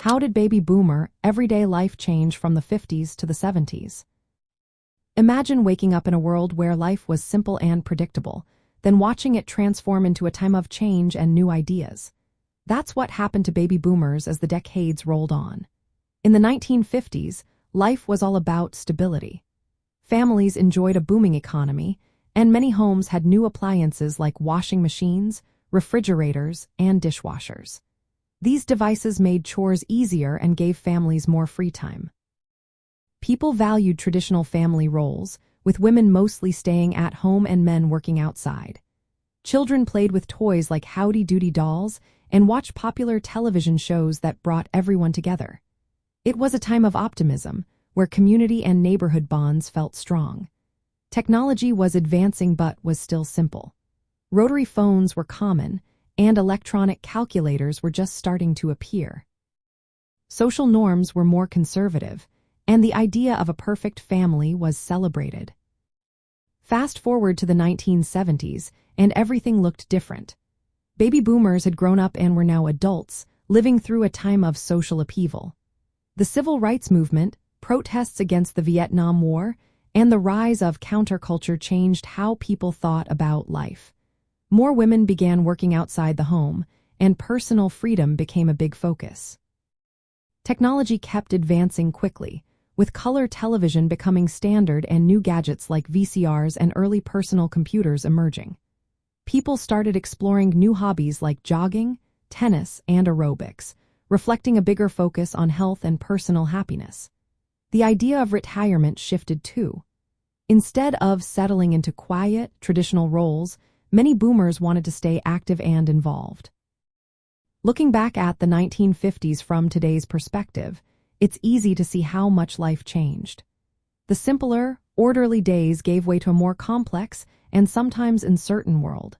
How did baby boomer everyday life change from the 50s to the 70s? Imagine waking up in a world where life was simple and predictable, then watching it transform into a time of change and new ideas. That's what happened to baby boomers as the decades rolled on. In the 1950s, life was all about stability. Families enjoyed a booming economy, and many homes had new appliances like washing machines, refrigerators, and dishwashers. These devices made chores easier and gave families more free time. People valued traditional family roles, with women mostly staying at home and men working outside. Children played with toys like Howdy Doody dolls and watched popular television shows that brought everyone together. It was a time of optimism, where community and neighborhood bonds felt strong. Technology was advancing but was still simple. Rotary phones were common, and electronic calculators were just starting to appear. Social norms were more conservative, and the idea of a perfect family was celebrated. Fast forward to the 1970s, and everything looked different. Baby boomers had grown up and were now adults, living through a time of social upheaval. The civil rights movement, protests against the Vietnam War, and the rise of counterculture changed how people thought about life. More women began working outside the home, and personal freedom became a big focus. Technology kept advancing quickly, with color television becoming standard and new gadgets like VCRs and early personal computers emerging. People started exploring new hobbies like jogging, tennis, and aerobics, reflecting a bigger focus on health and personal happiness. The idea of retirement shifted too. Instead of settling into quiet, traditional roles, many boomers wanted to stay active and involved. Looking back at the 1950s from today's perspective, it's easy to see how much life changed. The simpler, orderly days gave way to a more complex and sometimes uncertain world.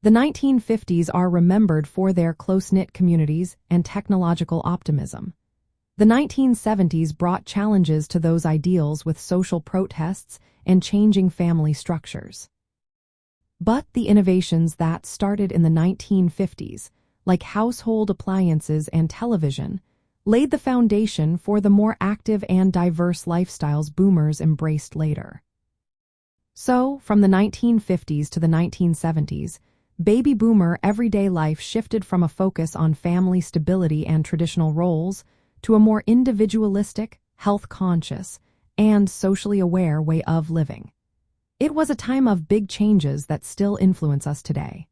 The 1950s are remembered for their close-knit communities and technological optimism. The 1970s brought challenges to those ideals with social protests and changing family structures. But the innovations that started in the 1950s, like household appliances and television, laid the foundation for the more active and diverse lifestyles boomers embraced later. So, from the 1950s to the 1970s, baby boomer everyday life shifted from a focus on family stability and traditional roles to a more individualistic, health-conscious, and socially aware way of living. It was a time of big changes that still influence us today.